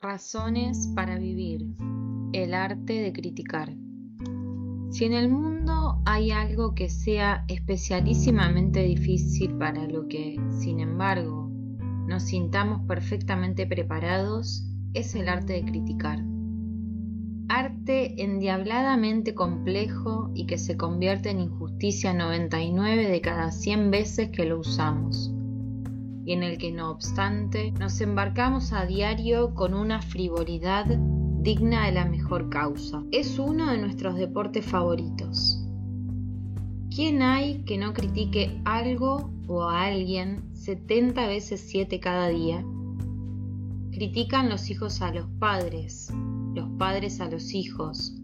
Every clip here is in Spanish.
Razones para vivir. El arte de criticar. Si en el mundo hay algo que sea especialísimamente difícil para lo que, sin embargo, nos sintamos perfectamente preparados, es el arte de criticar. Arte endiabladamente complejo y que se convierte en injusticia 99 de cada 100 veces que lo usamos, y en el que no obstante nos embarcamos a diario con una frivolidad digna de la mejor causa. Es uno de nuestros deportes favoritos. ¿Quién hay que no critique algo o a alguien 70 veces 7 cada día? Critican los hijos a los padres a los hijos,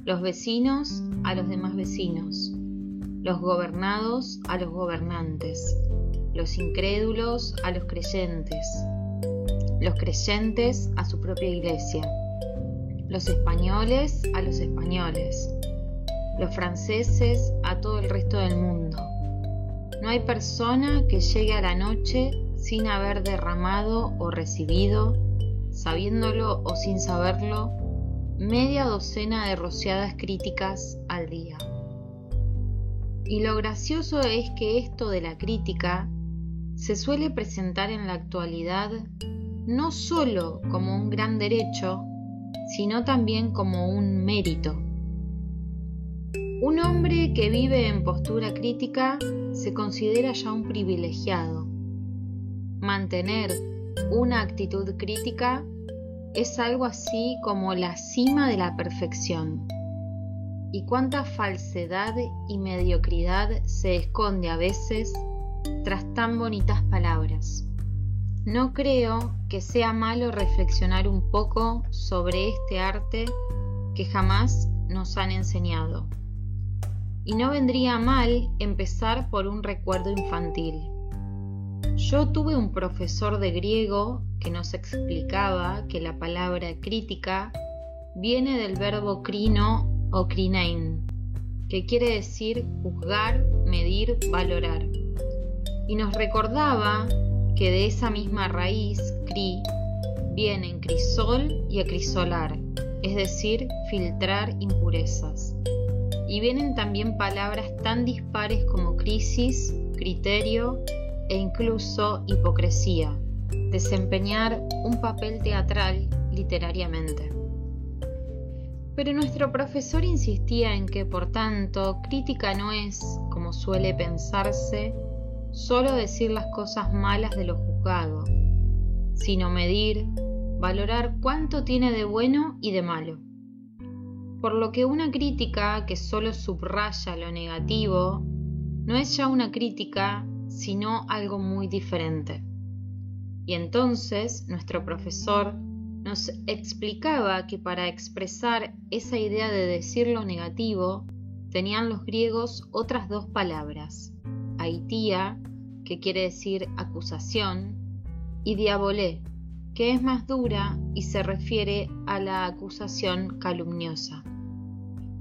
los vecinos a los demás vecinos, los gobernados a los gobernantes, los incrédulos a los creyentes a su propia iglesia, los españoles a los españoles, los franceses a todo el resto del mundo. No hay persona que llegue a la noche sin haber derramado o recibido, sabiéndolo o sin saberlo, media docena de rociadas críticas al día. Y lo gracioso es que esto de la crítica se suele presentar en la actualidad no solo como un gran derecho, sino también como un mérito. Un hombre que vive en postura crítica se considera ya un privilegiado. Mantener una actitud crítica es algo así como la cima de la perfección. Y cuánta falsedad y mediocridad se esconde a veces tras tan bonitas palabras. No creo que sea malo reflexionar un poco sobre este arte que jamás nos han enseñado. Y no vendría mal empezar por un recuerdo infantil. Yo tuve un profesor de griego que nos explicaba que la palabra crítica viene del verbo krino o krinein, que quiere decir juzgar, medir, valorar. Y nos recordaba que de esa misma raíz, cri, vienen crisol y acrisolar, es decir, filtrar impurezas. Y vienen también palabras tan dispares como crisis, criterio e incluso hipocresía, desempeñar un papel teatral literariamente. Pero nuestro profesor insistía en que, por tanto, crítica no es, como suele pensarse, solo decir las cosas malas de lo juzgado, sino medir, valorar cuánto tiene de bueno y de malo. Por lo que una crítica que solo subraya lo negativo no es ya una crítica, sino algo muy diferente. Y entonces nuestro profesor nos explicaba que para expresar esa idea de decir lo negativo tenían los griegos otras dos palabras: aitía, que quiere decir acusación, y diabolé, que es más dura y se refiere a la acusación calumniosa.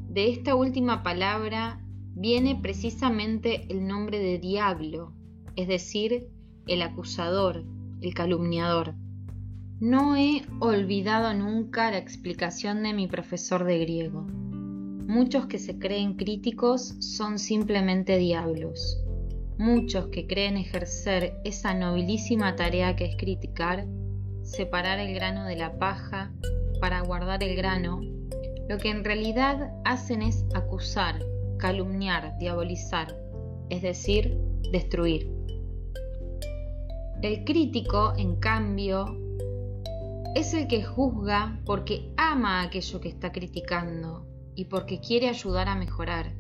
De esta última palabra viene precisamente el nombre de diablo, es decir, el acusador, el calumniador. No he olvidado nunca la explicación de mi profesor de griego. Muchos que se creen críticos son simplemente diablos. Muchos que creen ejercer esa nobilísima tarea que es criticar, separar el grano de la paja para guardar el grano, lo que en realidad hacen es acusar, calumniar, diabolizar, es decir, destruir. El crítico, en cambio, es el que juzga porque ama aquello que está criticando y porque quiere ayudar a mejorar.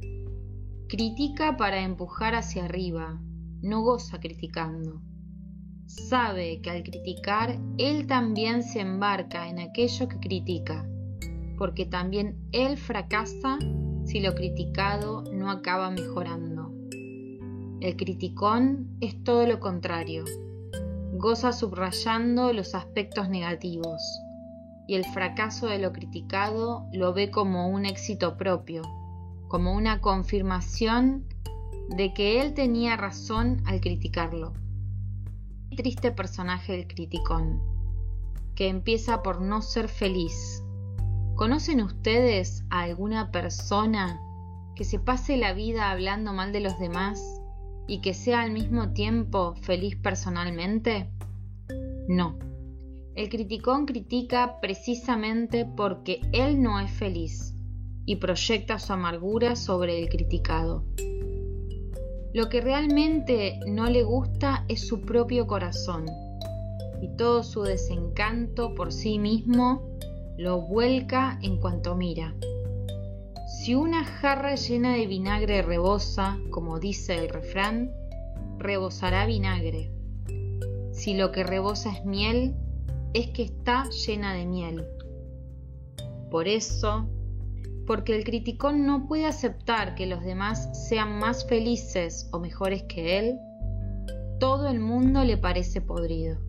Critica para empujar hacia arriba, no goza criticando. Sabe que al criticar, él también se embarca en aquello que critica, porque también él fracasa si lo criticado no acaba mejorando. El criticón es todo lo contrario. Goza subrayando los aspectos negativos, y el fracaso de lo criticado lo ve como un éxito propio, como una confirmación de que él tenía razón al criticarlo. Triste personaje el criticón. que empieza por no ser feliz. ¿Conocen ustedes a alguna persona que se pase la vida hablando mal de los demás y que sea al mismo tiempo feliz personalmente? No. El criticón critica precisamente porque él no es feliz y proyecta su amargura sobre el criticado. Lo que realmente no le gusta es su propio corazón y todo su desencanto por sí mismo lo vuelca en cuanto mira. Si una jarra llena de vinagre rebosa, como dice el refrán, rebosará vinagre. Si lo que rebosa es miel, es que está llena de miel. Por eso, porque el criticón no puede aceptar que los demás sean más felices o mejores que él, todo el mundo le parece podrido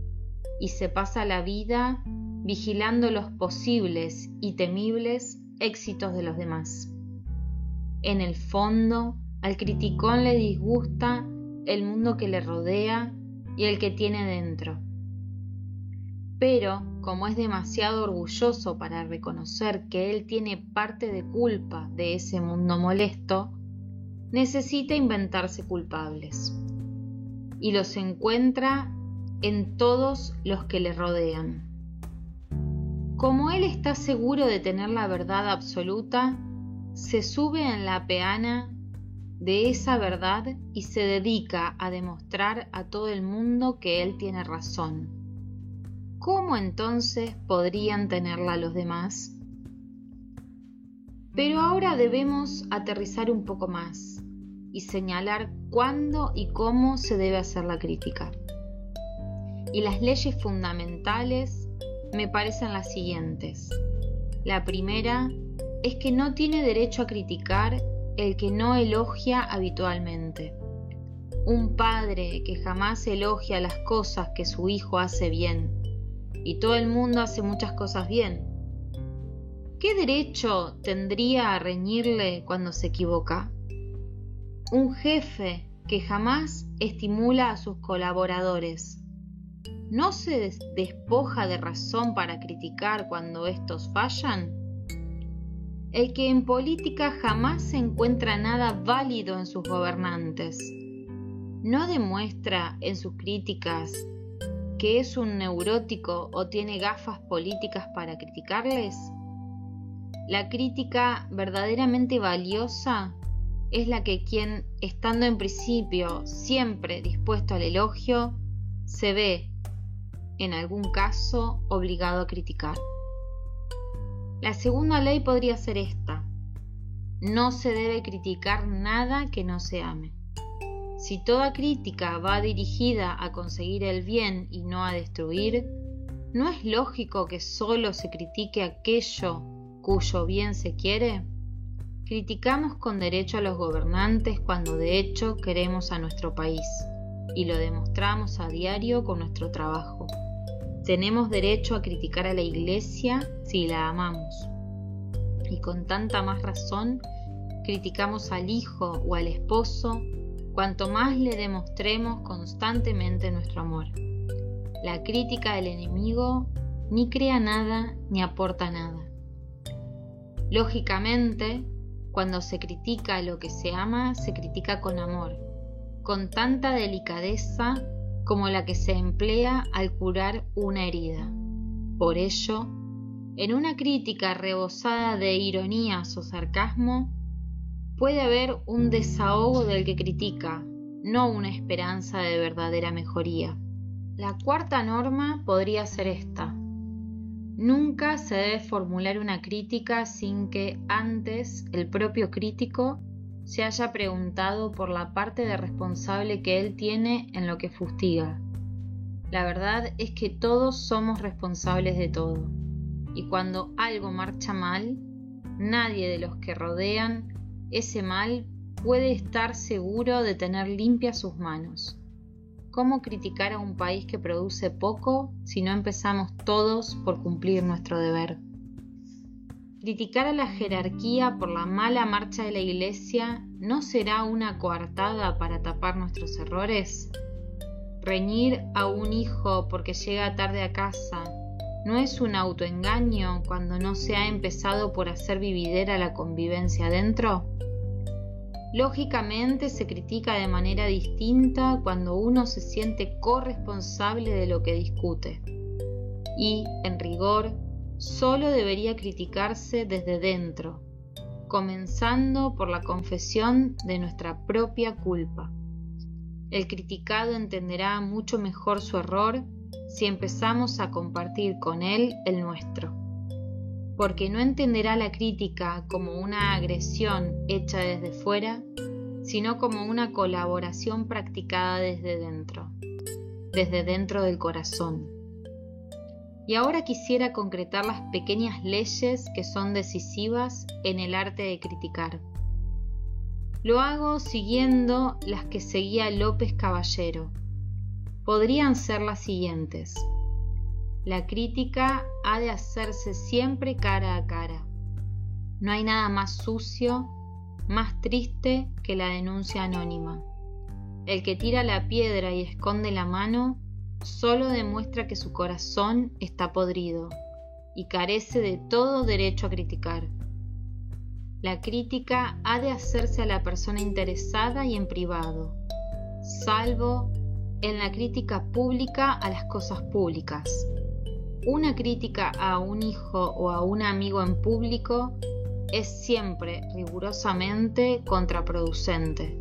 y se pasa la vida vigilando los posibles y temibles éxitos de los demás. En el fondo, al criticón le disgusta el mundo que le rodea y el que tiene dentro. Pero, como es demasiado orgulloso para reconocer que él tiene parte de culpa de ese mundo molesto, necesita inventarse culpables. Y los encuentra en todos los que le rodean. Como él está seguro de tener la verdad absoluta, se sube en la peana de esa verdad y se dedica a demostrar a todo el mundo que él tiene razón. ¿Cómo entonces podrían tenerla los demás? Pero ahora debemos aterrizar un poco más y señalar cuándo y cómo se debe hacer la crítica. Y las leyes fundamentales me parecen las siguientes. La primera es que no tiene derecho a criticar el que no elogia habitualmente. Un padre que jamás elogia las cosas que su hijo hace bien, y todo el mundo hace muchas cosas bien, ¿qué derecho tendría a reñirle cuando se equivoca? Un jefe que jamás estimula a sus colaboradores, ¿no se despoja de razón para criticar cuando estos fallan? El que en política jamás encuentra nada válido en sus gobernantes, ¿no demuestra en sus críticas que es un neurótico o tiene gafas políticas para criticarles? La crítica verdaderamente valiosa es la que quien, estando en principio siempre dispuesto al elogio, se ve, en algún caso, obligado a criticar. La segunda ley podría ser esta: no se debe criticar nada que no se ame. Si toda crítica va dirigida a conseguir el bien y no a destruir, ¿no es lógico que solo se critique aquello cuyo bien se quiere? Criticamos con derecho a los gobernantes cuando de hecho queremos a nuestro país, y lo demostramos a diario con nuestro trabajo. Tenemos derecho a criticar a la Iglesia si la amamos. Y con tanta más razón, criticamos al hijo o al esposo cuanto más le demostremos constantemente nuestro amor. La crítica del enemigo ni crea nada ni aporta nada. Lógicamente, cuando se critica lo que se ama, se critica con amor, con tanta delicadeza como la que se emplea al curar una herida. Por ello, en una crítica rebosada de ironías o sarcasmo, puede haber un desahogo del que critica, no una esperanza de verdadera mejoría. La cuarta norma podría ser esta: nunca se debe formular una crítica sin que antes el propio crítico se haya preguntado por la parte de responsable que él tiene en lo que fustiga. La verdad es que todos somos responsables de todo, y cuando algo marcha mal, nadie de los que rodean ese mal puede estar seguro de tener limpias sus manos. ¿Cómo criticar a un país que produce poco si no empezamos todos por cumplir nuestro deber? Criticar a la jerarquía por la mala marcha de la Iglesia ¿no será una coartada para tapar nuestros errores? Reñir a un hijo porque llega tarde a casa ¿No es un autoengaño cuando no se ha empezado por hacer vividera la convivencia adentro? Lógicamente se critica de manera distinta cuando uno se siente corresponsable de lo que discute. Y, en rigor, solo debería criticarse desde dentro, comenzando por la confesión de nuestra propia culpa. El criticado entenderá mucho mejor su error si empezamos a compartir con él el nuestro, porque no entenderá la crítica como una agresión hecha desde fuera, sino como una colaboración practicada desde dentro del corazón. Y ahora quisiera concretar las pequeñas leyes que son decisivas en el arte de criticar. Lo hago siguiendo las que seguía López Caballero. Podrían ser las siguientes. La crítica ha de hacerse siempre cara a cara. No hay nada más sucio, más triste que la denuncia anónima. El que tira la piedra y esconde la mano solo demuestra que su corazón está podrido y carece de todo derecho a criticar. La crítica ha de hacerse a la persona interesada y en privado, salvo en la crítica pública a las cosas públicas. Una crítica a un hijo o a un amigo en público es siempre rigurosamente contraproducente.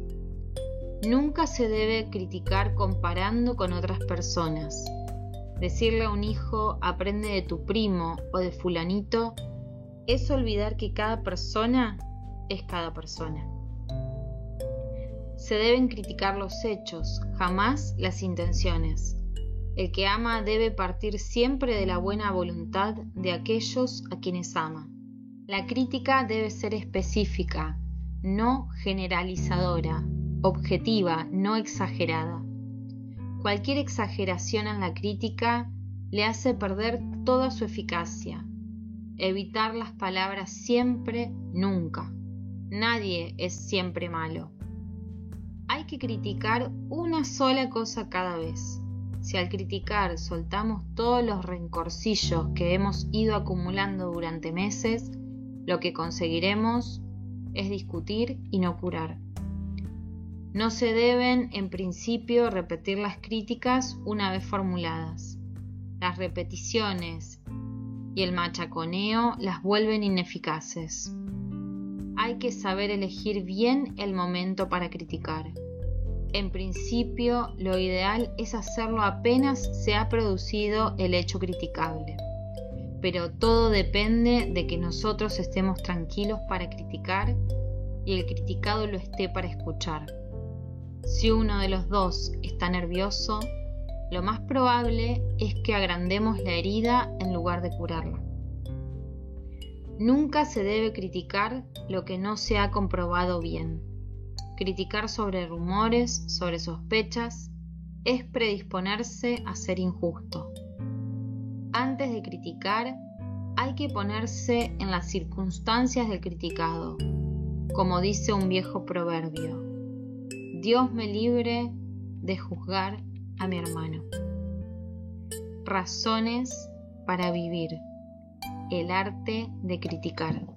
Nunca se debe criticar comparando con otras personas. Decirle a un hijo aprende de tu primo o de fulanito es olvidar que cada persona es cada persona. Se deben criticar los hechos, jamás las intenciones. El que ama debe partir siempre de la buena voluntad de aquellos a quienes ama. La crítica debe ser específica, no generalizadora, objetiva, no exagerada. Cualquier exageración en la crítica le hace perder toda su eficacia. Evitar las palabras siempre, nunca. Nadie es siempre malo. Hay que criticar una sola cosa cada vez. Si al criticar soltamos todos los rencorcillos que hemos ido acumulando durante meses, lo que conseguiremos es discutir y no curar. No se deben, en principio, repetir las críticas una vez formuladas. Las repeticiones y el machaconeo las vuelven ineficaces. Hay que saber elegir bien el momento para criticar. En principio, lo ideal es hacerlo apenas se ha producido el hecho criticable. Pero todo depende de que nosotros estemos tranquilos para criticar y el criticado lo esté para escuchar. Si uno de los dos está nervioso, lo más probable es que agrandemos la herida en lugar de curarla. Nunca se debe criticar lo que no se ha comprobado bien. Criticar sobre rumores, sobre sospechas, es predisponerse a ser injusto. Antes de criticar, hay que ponerse en las circunstancias del criticado, como dice un viejo proverbio: Dios me libre de juzgar a mi hermano. Razones para vivir. El arte de criticar.